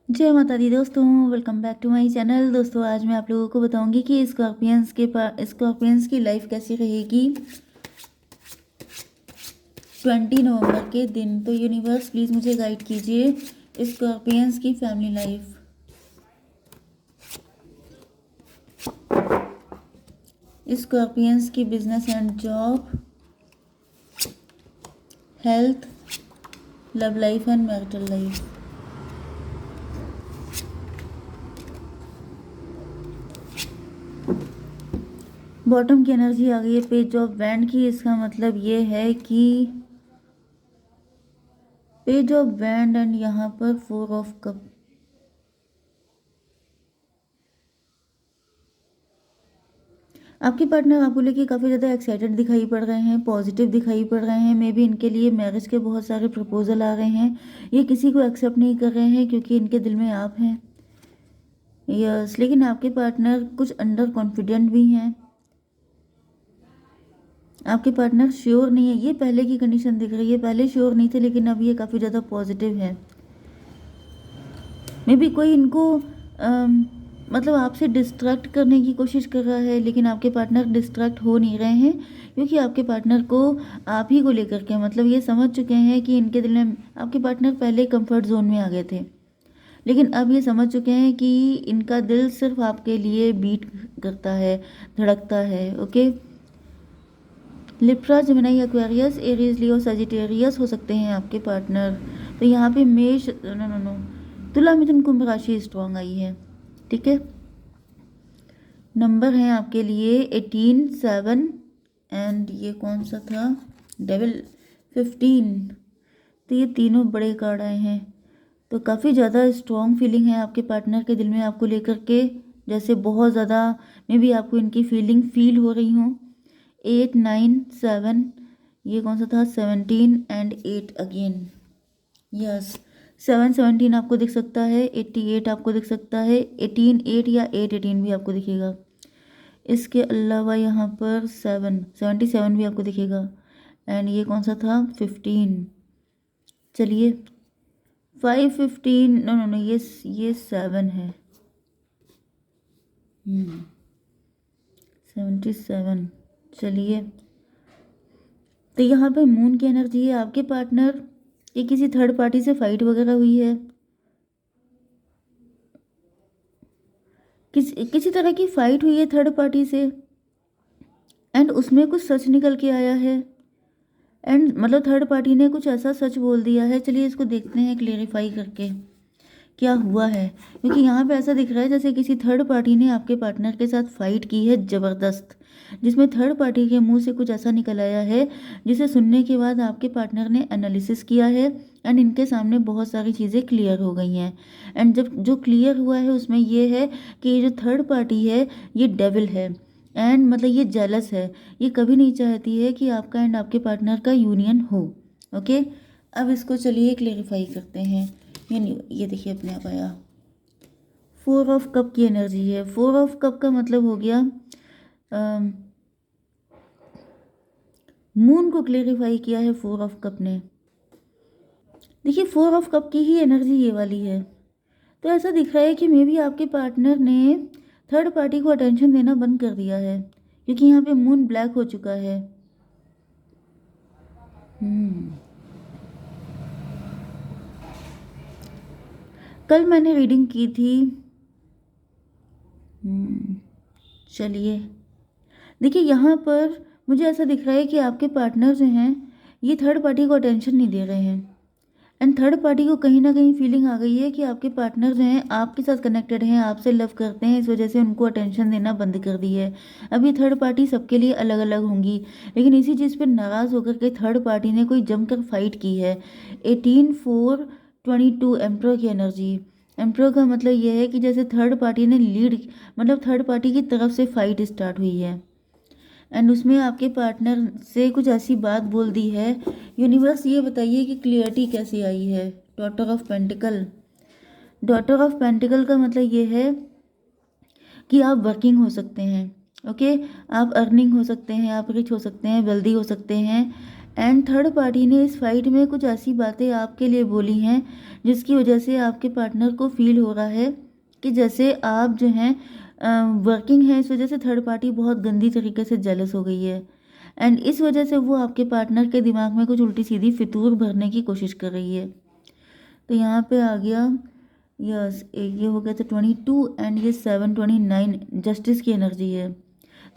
जय माता दी दोस्तों, welcome back to my channel. दोस्तों आज मैं आप लोगों को बताऊंगी कि स्कॉर्पियंस की लाइफ कैसी रहेगी 20 नवंबर के दिन। तो यूनिवर्स प्लीज़ मुझे गाइड कीजिए स्कॉर्पियंस की फैमिली लाइफ, स्कॉर्पियंस की business and job, health, love life and marital life. Bottom की एनर्जी आ गई है पेज ऑफ बैंड की। इसका मतलब ये है कि पेज ऑफ बैंड एंड यहाँ पर 4 ऑफ कप। आपके पार्टनर आपको लेके काफ़ी ज़्यादा एक्साइटेड दिखाई पड़ रहे हैं, पॉजिटिव दिखाई पड़ रहे हैं। मे बी इनके लिए मैरिज के बहुत सारे प्रपोजल आ रहे हैं। ये किसी को एक्सेप्ट नहीं कर रहे हैं क्योंकि इनके दिल में आप हैं। यस, लेकिन आपके पार्टनर कुछ अंडर कॉन्फिडेंट भी हैं। आपके पार्टनर श्योर नहीं है, ये पहले की कंडीशन दिख रही है। पहले श्योर नहीं थे लेकिन अब ये काफ़ी ज़्यादा पॉजिटिव है। मे बी कोई इनको मतलब आपसे डिस्ट्रैक्ट करने की कोशिश कर रहा है, लेकिन आपके पार्टनर डिस्ट्रैक्ट हो नहीं रहे हैं क्योंकि आपके पार्टनर को आप ही को लेकर के मतलब ये समझ चुके हैं कि इनके दिल में आपके पार्टनर पहले कंफर्ट जोन में आ गए थे, लेकिन अब ये समझ चुके हैं कि इनका दिल सिर्फ आपके लिए बीट करता है, धड़कता है। Okay, Libra, Gemini, Aquarius, Aries, Leo, Sagittarius हो सकते हैं आपके पार्टनर। तो यहाँ पे मेष, नो नो नो, तुला, मिथुन, कुंभ राशि स्ट्रॉन्ग आई है। ठीक है, नंबर हैं आपके लिए 18, 7 एंड ये कौन सा था, डेविल, 15। तो ये तीनों बड़े कार्ड आए हैं। तो काफ़ी ज़्यादा स्ट्रॉन्ग फीलिंग है आपके पार्टनर के दिल में आपको लेकर के, जैसे बहुत ज़्यादा मे बी आपको इनकी फीलिंग फील हो रही हूँ। 8, 9, 7, ये कौन सा था, 17 एंड 8 अगेन। यस, 7, 17 आपको दिख सकता है, 88 आपको दिख सकता है, 18, 8 या 8, 18 भी आपको दिखेगा। इसके अलावा यहाँ पर 7, 77 भी आपको दिखेगा। एंड ये कौन सा था, 15। चलिए 5, 15, नो नो नो, ये 7 है। 77। चलिए, तो यहाँ पे मून की एनर्जी है। आपके पार्टनर, ये किसी थर्ड पार्टी से फाइट वगैरह हुई है, किसी तरह की फाइट हुई है थर्ड पार्टी से, एंड उसमें कुछ सच निकल के आया है। एंड मतलब थर्ड पार्टी ने कुछ ऐसा सच बोल दिया है। चलिए इसको देखते हैं क्लेरिफाई करके क्या हुआ है, क्योंकि यहाँ पे ऐसा दिख रहा है जैसे किसी थर्ड पार्टी ने आपके पार्टनर के साथ फाइट की है ज़बरदस्त, जिसमें थर्ड पार्टी के मुंह से कुछ ऐसा निकल आया है जिसे सुनने के बाद आपके पार्टनर ने एनालिसिस किया है एंड इनके सामने बहुत सारी चीज़ें क्लियर हो गई हैं। एंड जब जो क्लियर हुआ है उसमें ये है कि ये जो थर्ड पार्टी है ये डेविल है, एंड मतलब ये जेलस है। ये कभी नहीं चाहती है कि आपका एंड आपके पार्टनर का यूनियन हो। ओके, अब इसको चलिए क्लेरिफाई करते हैं। ये देखिए अपने आप आया 4 ऑफ कप की एनर्जी है। 4 ऑफ कप का मतलब हो गया मून को क्लेरिफाई किया है 4 ऑफ कप ने। देखिए 4 ऑफ कप की ही एनर्जी ये वाली है। तो ऐसा दिख रहा है कि मे बी आपके पार्टनर ने थर्ड पार्टी को अटेंशन देना बंद कर दिया है क्योंकि यहाँ पे मून ब्लैक हो चुका है। कल मैंने रीडिंग की थी। चलिए देखिए, यहाँ पर मुझे ऐसा दिख रहा है कि आपके पार्टनर जो हैं ये थर्ड पार्टी को अटेंशन नहीं दे रहे हैं, एंड थर्ड पार्टी को कहीं ना कहीं फीलिंग आ गई है कि आपके पार्टनर जो हैं आपके साथ कनेक्टेड हैं, आपसे लव करते हैं, इस वजह से उनको अटेंशन देना बंद कर दी है। अब ये थर्ड पार्टी सबके लिए अलग अलग होंगी, लेकिन इसी चीज़ पर नाराज़ होकर के थर्ड पार्टी ने कोई जमकर फाइट की है। 18, 4, 22 एम्प्रो की एनर्जी। एम्प्रो का मतलब यह है कि जैसे थर्ड पार्टी ने लीड, मतलब थर्ड पार्टी की तरफ से फाइट स्टार्ट हुई है एंड उसमें आपके पार्टनर से कुछ ऐसी बात बोल दी है। यूनिवर्स ये बताइए कि क्लियरिटी कैसी आई है। Daughter of pentacle. Daughter of pentacle का मतलब ये है कि आप वर्किंग हो सकते हैं। ओके, आप अर्निंग हो सकते हैं, आप रिच हो सकते हैं, वेल्दी हो सकते हैं, एंड थर्ड पार्टी ने इस फाइट में कुछ ऐसी बातें आपके लिए बोली हैं जिसकी वजह से आपके पार्टनर को फील हो रहा है कि जैसे आप जो हैं वर्किंग है, इस वजह से थर्ड पार्टी बहुत गंदी तरीके से जेलस हो गई है। एंड इस वजह से वो आपके पार्टनर के दिमाग में कुछ उल्टी सीधी फितूर भरने की कोशिश कर रही है। तो यहाँ पे आ गया यस, ये हो गया था 22 एंड ये 729 जस्टिस की एनर्जी है।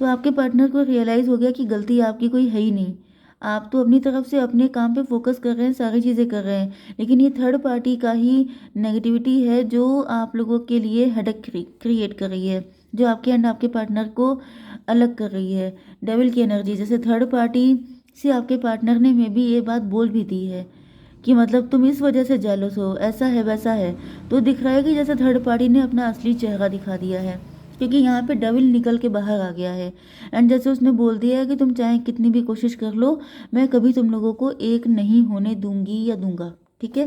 तो आपके पार्टनर को रियलाइज़ हो गया कि गलती आपकी कोई है ही नहीं। आप तो अपनी तरफ से अपने काम पे फोकस कर रहे हैं, सारी चीज़ें कर रहे हैं, लेकिन ये थर्ड पार्टी का ही नेगेटिविटी है जो आप लोगों के लिए हेडेक क्रिएट कर रही है, जो आपके एंड आपके पार्टनर को अलग कर रही है। डेविल की एनर्जी, जैसे थर्ड पार्टी से आपके पार्टनर ने मे भी ये बात बोल भी दी है कि मतलब तुम इस वजह से जेलस हो, ऐसा है वैसा है। तो दिख रहा है कि जैसे थर्ड पार्टी ने अपना असली चेहरा दिखा दिया है, क्योंकि यहाँ पे डेविल निकल के बाहर आ गया है। एंड जैसे उसने बोल दिया है कि तुम चाहे कितनी भी कोशिश कर लो, मैं कभी तुम लोगों को एक नहीं होने दूंगी या दूंगा। ठीक है,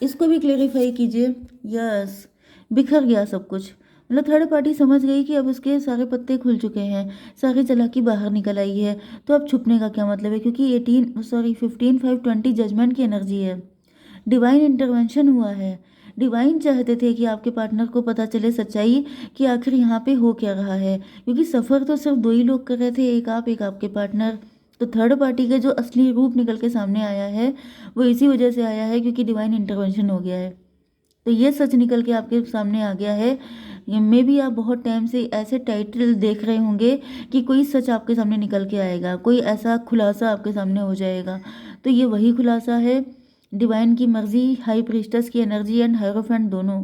इसको भी क्लेरिफाई कीजिए। यस, बिखर गया सब कुछ। मतलब थर्ड पार्टी समझ गई कि अब उसके सारे पत्ते खुल चुके हैं, सारी चालाकी बाहर निकल आई है, तो अब छुपने का क्या मतलब है, क्योंकि 15/5/20 जजमेंट की एनर्जी है। डिवाइन इंटरवेंशन हुआ है। डिवाइन चाहते थे कि आपके पार्टनर को पता चले सच्चाई कि आखिर यहाँ पे हो क्या रहा है, क्योंकि सफ़र तो सिर्फ दो ही लोग कर रहे थे, एक आपके पार्टनर। तो थर्ड पार्टी का जो असली रूप निकल के सामने आया है वो इसी वजह से आया है क्योंकि डिवाइन इंटरवेंशन हो गया है। तो ये सच निकल के आपके सामने आ गया है। मे भी आप बहुत टाइम से ऐसे टाइटल देख रहे होंगे कि कोई सच आपके सामने निकल के आएगा, कोई ऐसा खुलासा आपके सामने हो जाएगा। तो ये वही खुलासा है। डिवाइन की मर्जी, हाई प्रीस्टस की एनर्जी एंड हायरोफेंट दोनों।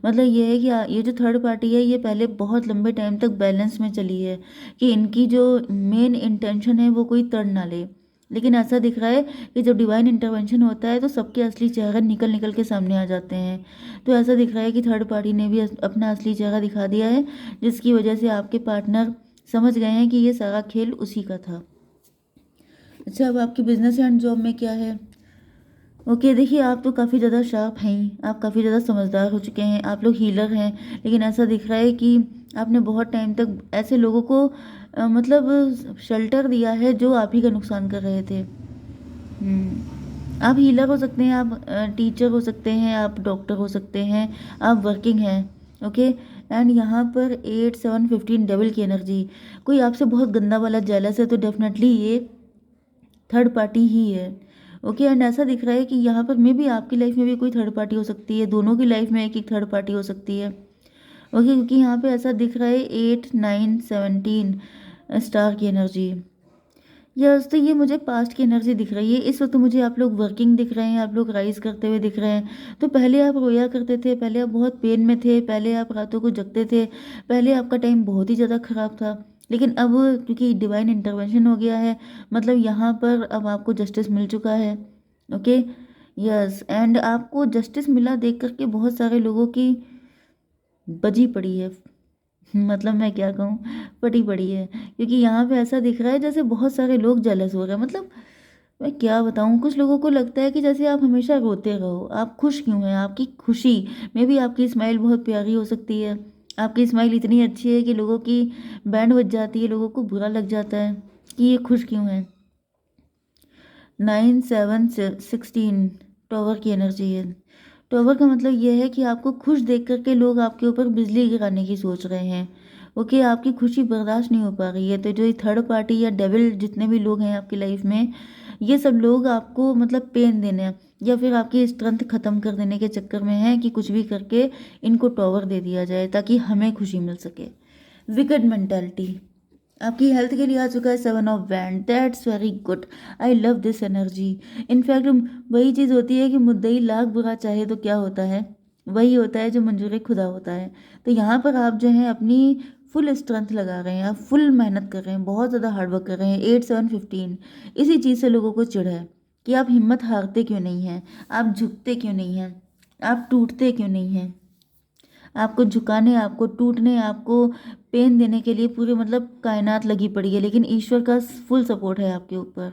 मतलब ये है कि ये जो थर्ड पार्टी है ये पहले बहुत लंबे टाइम तक बैलेंस में चली है कि इनकी जो मेन इंटेंशन है वो कोई तड़ ना ले, लेकिन ऐसा दिख रहा है कि जब डिवाइन इंटरवेंशन होता है तो सबके असली चेहरे निकल निकल के सामने आ जाते हैं। तो ऐसा दिख रहा है कि थर्ड पार्टी ने भी अपना असली चेहरा दिखा दिया है, जिसकी वजह से आपके पार्टनर समझ गए हैं कि ये सारा खेल उसी का था। अच्छा, अब आपके बिजनेस एंड जॉब में क्या है? ओके, देखिए आप तो काफ़ी ज़्यादा शार्प हैं, आप काफ़ी ज़्यादा समझदार हो चुके हैं, आप लोग हीलर हैं, लेकिन ऐसा दिख रहा है कि आपने बहुत टाइम तक ऐसे लोगों को मतलब शेल्टर दिया है जो आप ही का नुकसान कर रहे थे। आप हीलर हो सकते हैं, आप टीचर हो सकते हैं, आप डॉक्टर हो सकते हैं, आप वर्किंग हैं। ओके, एंड यहाँ पर 8/7/15 डेविल की एनर्जी। कोई आपसे बहुत गंदा वाला जेलस है तो डेफिनेटली ये थर्ड पार्टी ही है। ओके, एंड ऐसा दिख रहा है कि यहाँ पर मे भी आपकी लाइफ में भी कोई थर्ड पार्टी हो सकती है, दोनों की लाइफ में एक एक थर्ड पार्टी हो सकती है। ओके, क्योंकि यहाँ पे ऐसा दिख रहा है 8/9/17 स्टार की एनर्जी। यस, तो ये मुझे पास्ट की एनर्जी दिख रही है। इस वक्त मुझे आप लोग वर्किंग दिख रहे हैं, आप लोग राइज करते हुए दिख रहे हैं। तो पहले आप रोया करते थे, पहले आप बहुत पेन में थे, पहले आप रातों को जगते थे, पहले आपका टाइम बहुत ही ज़्यादा ख़राब था। लेकिन अब क्योंकि डिवाइन इंटरवेंशन हो गया है, मतलब यहाँ पर अब आपको जस्टिस मिल चुका है। ओके, यस, एंड आपको जस्टिस मिला देख करके बहुत सारे लोगों की बजी पड़ी है। मतलब मैं क्या कहूँ, पटी पड़ी है, क्योंकि यहाँ पे ऐसा दिख रहा है जैसे बहुत सारे लोग जेलस हो रहे हैं। मतलब मैं क्या बताऊँ, कुछ लोगों को लगता है कि जैसे आप हमेशा रोते रहो, आप खुश क्यों हैं? आपकी खुशी में भी आपकी स्माइल बहुत प्यारी हो सकती है, आपकी स्माइल इतनी अच्छी है कि लोगों की बैंड बज जाती है, लोगों को बुरा लग जाता है कि ये खुश क्यों है। 9/7/16 टॉवर की एनर्जी है। टॉवर का मतलब यह है कि आपको खुश देख करके लोग आपके ऊपर बिजली गिराने की सोच रहे हैं। ओके, आपकी खुशी बर्दाश्त नहीं हो पा रही है। तो जो ये थर्ड पार्टी या डेविल जितने भी लोग हैं आपकी लाइफ में, ये सब लोग आपको मतलब पेन देने या फिर आपकी स्ट्रेंथ ख़त्म कर देने के चक्कर में हैं कि कुछ भी करके इनको टॉवर दे दिया जाए ताकि हमें खुशी मिल सके। विकेड मेंटालिटी आपकी हेल्थ के लिए आ चुका है 7 of wand. That's very good, I love this energy. In fact वही चीज़ होती है कि मुद्दई लाख बुरा चाहे तो क्या होता है, वही होता है जो मंजूर खुदा होता है। तो यहाँ पर आप जो है अपनी फुल स्ट्रेंथ लगा रहे हैं, आप फुल मेहनत कर रहे हैं, बहुत ज़्यादा हार्डवर्क कर रहे हैं। 8/7/15 इसी चीज़ से लोगों को चिढ़ है कि आप हिम्मत हारते क्यों नहीं हैं, आप झुकते क्यों नहीं हैं, आप टूटते क्यों नहीं हैं। आपको झुकाने, आपको टूटने, आपको पेन देने के लिए पूरे मतलब कायनात लगी पड़ी है, लेकिन ईश्वर का फुल सपोर्ट है आपके ऊपर।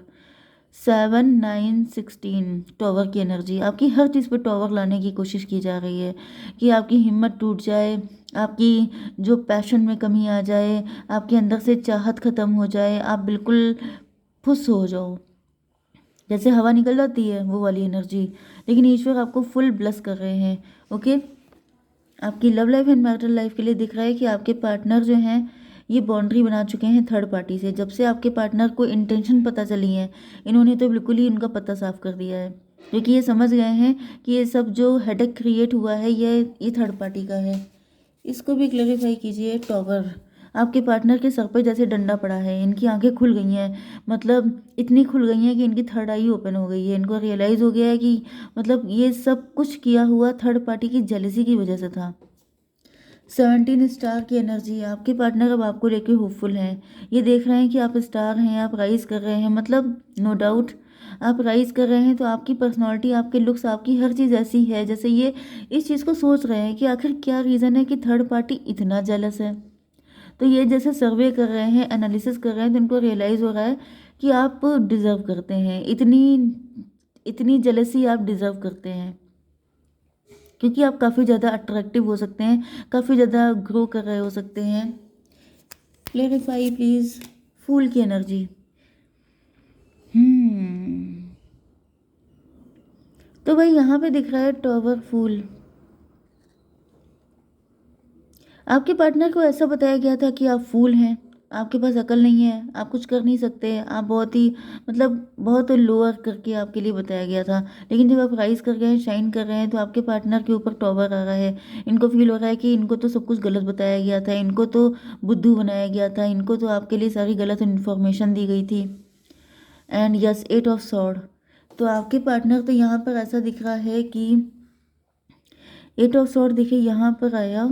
7/9/16 टॉवर की एनर्जी। आपकी हर चीज़ पे टॉवर लाने की कोशिश की जा रही है कि आपकी हिम्मत टूट जाए, आपकी जो पैशन में कमी आ जाए, आपके अंदर से चाहत ख़त्म हो जाए, आप बिल्कुल फुस हो जाओ। जैसे हवा निकल जाती है वो वाली एनर्जी, लेकिन ईश्वर आपको फुल ब्लेस कर रहे हैं। ओके, आपकी love life and marital life के लिए दिख रहा है कि आपके पार्टनर जो हैं ये बाउंड्री बना चुके हैं थर्ड पार्टी से। जब से आपके पार्टनर को इंटेंशन पता चली है, इन्होंने तो बिल्कुल ही उनका पता साफ कर दिया है, क्योंकि ये समझ गए हैं कि ये सब जो हेडेक क्रिएट हुआ है ये थर्ड पार्टी का है। इसको भी क्लैरिफाई कीजिए। टॉवर, आपके पार्टनर के सर पर जैसे डंडा पड़ा है, इनकी आंखें खुल गई हैं, मतलब इतनी खुल गई हैं कि इनकी थर्ड आई ओपन हो गई है। इनको रियलाइज़ हो गया है कि मतलब ये सब कुछ किया हुआ थर्ड पार्टी की जेलसी की वजह से था। 17 स्टार की एनर्जी, आपके पार्टनर अब आपको लेके होपफुल हैं। ये देख रहे हैं कि आप स्टार हैं, आप राइज कर रहे हैं, मतलब नो डाउट आप राइज कर रहे हैं। तो आपकी पर्सनालिटी, आपके लुक्स, आपकी हर चीज़ ऐसी है जैसे ये इस चीज़ को सोच रहे हैं कि आखिर क्या रीज़न है कि थर्ड पार्टी इतना जेलस है। तो ये जैसे सर्वे कर रहे हैं, एनालिसिस कर रहे हैं, तो इनको रियलाइज़ हो रहा है कि आप डिज़र्व करते हैं, इतनी इतनी जेलसी आप डिज़र्व करते हैं, क्योंकि आप काफ़ी ज़्यादा अट्रैक्टिव हो सकते हैं, काफ़ी ज़्यादा ग्रो कर रहे हो सकते हैं। Clarify please. फूल की एनर्जी, तो भाई यहाँ पे दिख रहा है टॉवर फूल। आपके पार्टनर को ऐसा बताया गया था कि आप फूल हैं, आपके पास अकल नहीं है, आप कुछ कर नहीं सकते, आप बहुत ही मतलब बहुत लोअर करके आपके लिए बताया गया था। लेकिन जब आप राइज कर गए हैं, शाइन कर रहे हैं, तो आपके पार्टनर के ऊपर टॉवर आ रहा है। इनको फील हो रहा है कि इनको तो सब कुछ गलत बताया गया था, इनको तो बुद्धू बनाया गया था, इनको तो आपके लिए सारी गलत इन्फॉर्मेशन दी गई थी। एंड यस, 8 ऑफ सॉर्ड, तो आपके पार्टनर तो यहाँ पर ऐसा दिख रहा है कि 8 ऑफ सॉर्ड देखिए यहाँ पर आया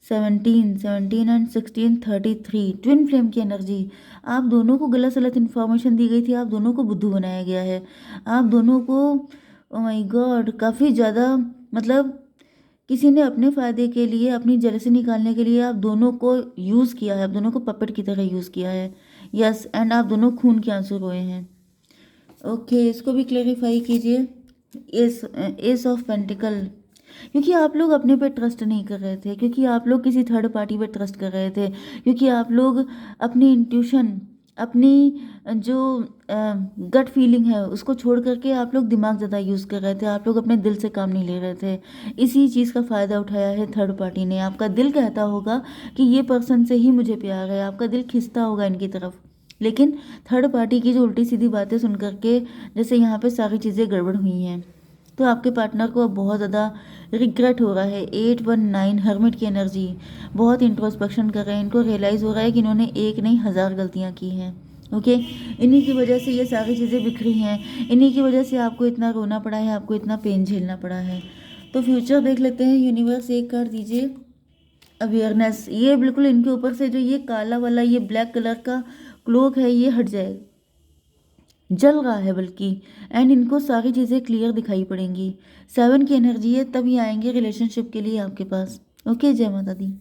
17 एंड 16 33, ट्विन फ्लेम की एनर्जी। आप दोनों को गलत सलत इन्फॉर्मेशन दी गई थी, आप दोनों को बुद्धू बनाया गया है, आप दोनों को ओ माय गॉड काफ़ी ज़्यादा मतलब किसी ने अपने फ़ायदे के लिए, अपनी जेलसी निकालने के लिए आप दोनों को यूज़ किया है, आप दोनों को पपेट की तरह यूज़ किया है। यस, एंड आप दोनों खून के आंसू रोए हैं। ओके, इसको भी क्लेरिफाई कीजिए। एस ऑफ पेंटिकल, क्योंकि आप लोग अपने पे ट्रस्ट नहीं कर रहे थे, क्योंकि आप लोग किसी थर्ड पार्टी पे ट्रस्ट कर रहे थे, क्योंकि आप लोग अपनी इंट्यूशन, अपनी जो गट फीलिंग है उसको छोड़ करके आप लोग दिमाग ज़्यादा यूज़ कर रहे थे, आप लोग अपने दिल से काम नहीं ले रहे थे। इसी चीज़ का फ़ायदा उठाया है थर्ड पार्टी ने। आपका दिल कहता होगा कि ये पर्सन से ही मुझे प्यार है, आपका दिल खिंचता होगा इनकी तरफ, लेकिन थर्ड पार्टी की जो उल्टी सीधी बातें सुन करके जैसे यहाँ पे सारी चीज़ें गड़बड़ हुई हैं, तो आपके पार्टनर को अब बहुत ज़्यादा रिग्रेट हो रहा है। 819 हर्मिट की एनर्जी, बहुत इंट्रोस्पेक्शन कर रहे हैं, इनको रियलाइज़ हो रहा है कि इन्होंने एक नहीं 1000 गलतियाँ की हैं। ओके, इन्हीं की वजह से ये सारी चीज़ें बिखरी हैं, इन्हीं की वजह से आपको इतना रोना पड़ा है, आपको इतना पेन झेलना पड़ा है। तो फ्यूचर देख लेते हैं। यूनिवर्स एक कार्ड दीजिए। अवेयरनेस, ये बिल्कुल इनके ऊपर से जो ये काला वाला ये ब्लैक कलर का क्लोक है ये हट जाए, जल रहा है बल्कि, एंड इनको सारी चीज़ें क्लियर दिखाई पड़ेंगी। 7 की एनर्जी है, तभी आएंगे रिलेशनशिप के लिए आपके पास। ओके, जय माता दी।